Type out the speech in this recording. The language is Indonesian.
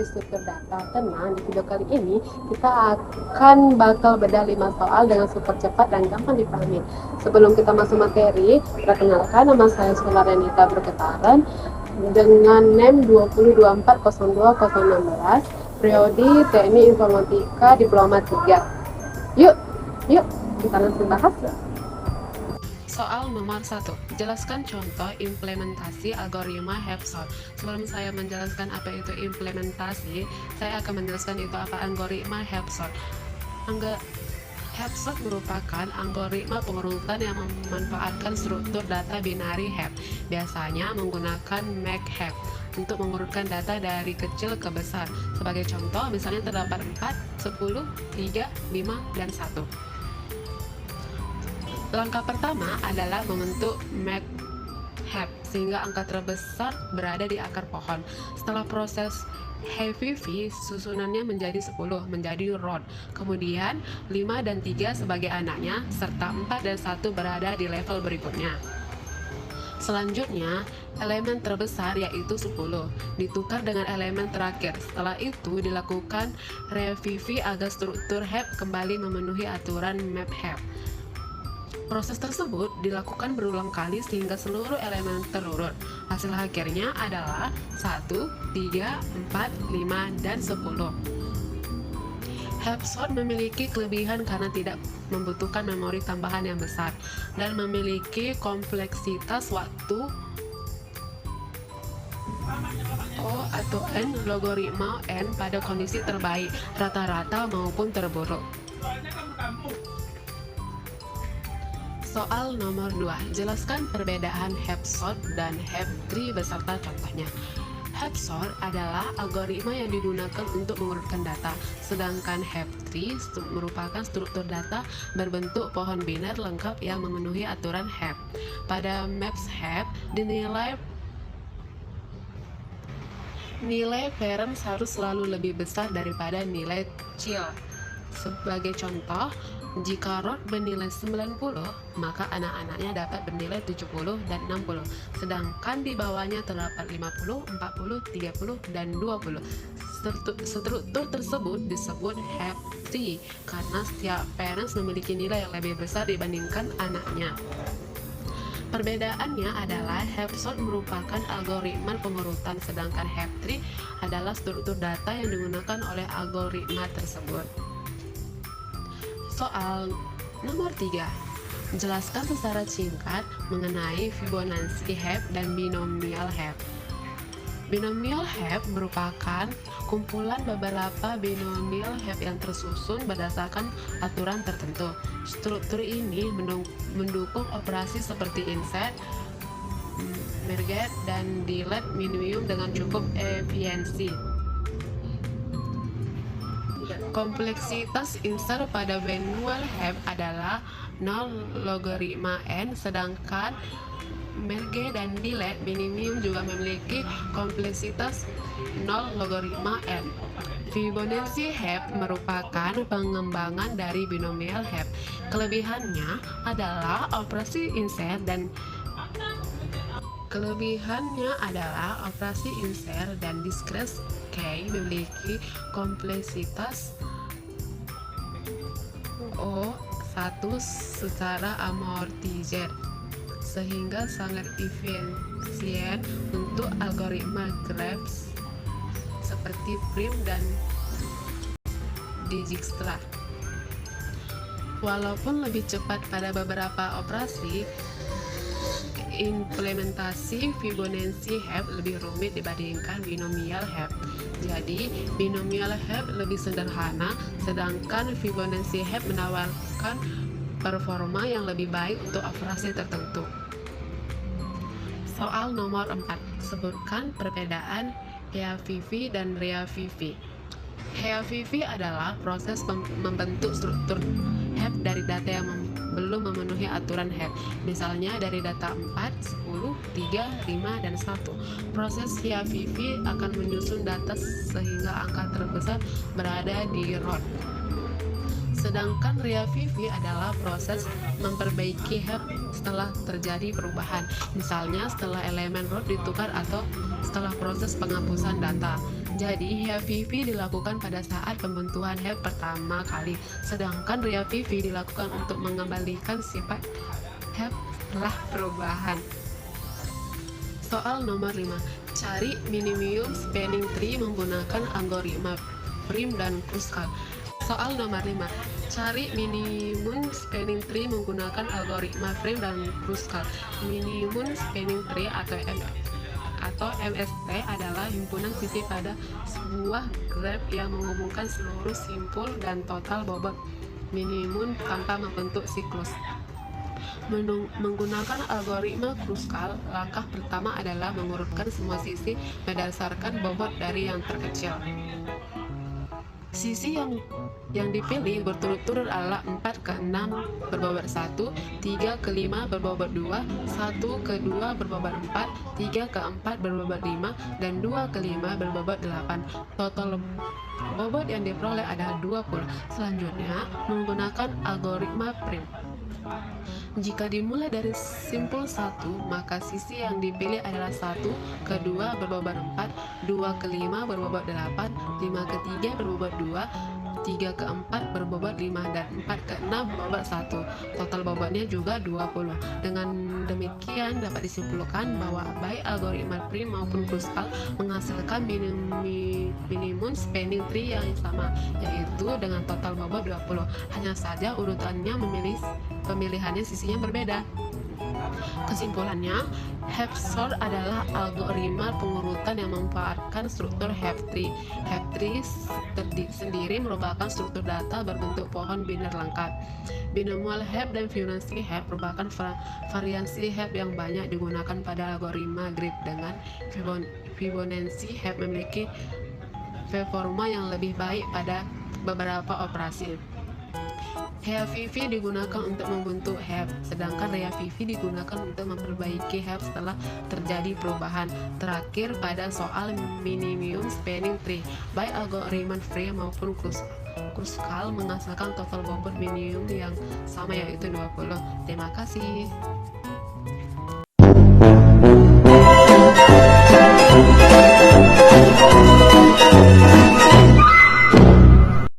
menjadi struktur data. Tenang, di video kali ini kita akan bakal bedah 5 soal dengan super cepat dan gampang dipahami. Sebelum kita masuk materi, perkenalkan, nama saya Sularenita Bergetaran dengan NEM 202402016, prodi Teknik Informatika Diploma 3. Yuk, kita langsung bahas. Soal nomor 1. Jelaskan contoh implementasi algoritma HAPSORT. Sebelum saya menjelaskan apa itu implementasi, saya akan menjelaskan itu apa algoritma HAPSORT. HAPSORT merupakan algoritma pengurutan yang memanfaatkan struktur data binari HAP, biasanya menggunakan MAC-HAP untuk mengurutkan data dari kecil ke besar. Sebagai contoh, misalnya terdapat 4, 10, 3, 5, dan 1. Langkah pertama adalah membentuk MAC-HAP sehingga angka terbesar berada di akar pohon. Setelah proses HVV, susunannya menjadi 10, menjadi root. Kemudian 5 dan 3 sebagai anaknya, serta 4 dan 1 berada di level berikutnya. Selanjutnya, elemen terbesar yaitu 10 ditukar dengan elemen terakhir. Setelah itu dilakukan ReviV agar struktur HAP kembali memenuhi aturan map-HAP. Proses tersebut dilakukan berulang kali sehingga seluruh elemen terurut. Hasil akhirnya adalah 1, 3, 4, 5, dan 10. HAPSORT memiliki kelebihan karena tidak membutuhkan memori tambahan yang besar dan memiliki kompleksitas waktu O atau N logaritma N pada kondisi terbaik, rata-rata maupun terburuk. Soal nomor 2. Jelaskan perbedaan HAPSORT dan HAP-tree beserta contohnya. HAPSORT adalah algoritma yang digunakan untuk mengurutkan data, sedangkan HAP-tree merupakan struktur data berbentuk pohon biner lengkap yang memenuhi aturan HAP. Pada MAPS-HAP, nilai parent harus selalu lebih besar daripada nilai child. Sebagai contoh, jika root bernilai 90, maka anak-anaknya dapat bernilai 70 dan 60, sedangkan di bawahnya terdapat 50, 40, 30, dan 20. Struktur tersebut disebut HAP-tree karena setiap parents memiliki nilai yang lebih besar dibandingkan anaknya. Perbedaannya adalah HAPSORT merupakan algoritma pengurutan, sedangkan HAP-tree adalah struktur data yang digunakan oleh algoritma tersebut. Soal nomor 3. Jelaskan secara singkat mengenai Fibonacci HAP dan binomial HAP. Binomial HAP merupakan kumpulan beberapa binomial HAP yang tersusun berdasarkan aturan tertentu. Struktur ini mendukung operasi seperti insert, merge, dan delete minimum dengan cukup efisiensi. Kompleksitas insert pada binomial HAP adalah 0 logaritma n, sedangkan merge dan delete minimum juga memiliki kompleksitas 0 logaritma n. Fibonacci HAP merupakan pengembangan dari binomial HAP. Kelebihannya adalah operasi insert dan discrete key memiliki kompleksitas O1 secara amortizer, sehingga sangat efisien untuk algoritma graph seperti prim dan Dijkstra. Walaupun lebih cepat pada beberapa operasi, implementasi Fibonacci HAP lebih rumit dibandingkan binomial HAP. Jadi, binomial HAP lebih sederhana, sedangkan Fibonacci HAP menawarkan performa yang lebih baik untuk operasi tertentu. Soal nomor 4. Sebutkan perbedaan HVV dan ReviV. HVV adalah proses membentuk struktur HAP dari data yang belum memenuhi aturan HAP, misalnya dari data 4, 10, 3, 5, dan 1. Proses HVV akan menyusun data sehingga angka terbesar berada di root. Sedangkan ReviV adalah proses memperbaiki HAP setelah terjadi perubahan, misalnya setelah elemen root ditukar atau setelah proses penghapusan data. Jadi, HEV dilakukan pada saat pembentukan HEV pertama kali, sedangkan REA-VV dilakukan untuk mengembalikan sifat HEV setelah perubahan. Soal nomor 5. Cari minimum spanning tree menggunakan algoritma Prim dan Kruskal. Soal nomor 5. Cari minimum spanning tree menggunakan algoritma Prim dan Kruskal. Minimum spanning tree atau MST adalah himpunan sisi pada sebuah graf yang menghubungkan seluruh simpul dan total bobot minimum tanpa membentuk siklus. Menggunakan algoritma Kruskal, langkah pertama adalah mengurutkan semua sisi berdasarkan bobot dari yang terkecil. Sisi yang dipilih berturut-turut adalah 4 ke 6 berbobot 1, 3 ke 5 berbobot 2, 1 ke 2 berbobot 4, 3 ke 4 berbobot 5, dan 2 ke 5 berbobot 8. Total bobot yang diperoleh adalah 20. Selanjutnya, menggunakan algoritma Prim. Jika dimulai dari simpul 1, maka sisi yang dipilih adalah 1 ke 2 berbobot 4, 2 ke 5 berbobot 8, 5 ke 3 berbobot 2, 3 ke 4 berbobot 5, dan 4 ke 6 berbobot 1. Total bobotnya juga 20. Dengan demikian dapat disimpulkan bahwa baik algoritma Prim maupun Kruskal menghasilkan minimum spanning tree yang sama, yaitu dengan total bobot 20. Hanya saja urutannya pemilihannya sisinya berbeda. Kesimpulannya, HEV sort adalah algoritma pengurutan yang memanfaatkan struktur HEV tree. HEV tree sendiri merupakan struktur data berbentuk pohon biner lengkap. Binomial HEV dan Fibonacci HEV merupakan variasi HEV yang banyak digunakan pada algoritma grid. Dengan Fibonacci HEV memiliki performa yang lebih baik pada beberapa operasi. HEA-VV digunakan untuk membentuk HEV, sedangkan REA-VV digunakan untuk memperbaiki HEV setelah terjadi perubahan. Terakhir, pada soal minimum spanning tree, baik algoritma Prim maupun Kruskal menghasilkan total bobot minimum yang sama, yaitu 20. Terima kasih.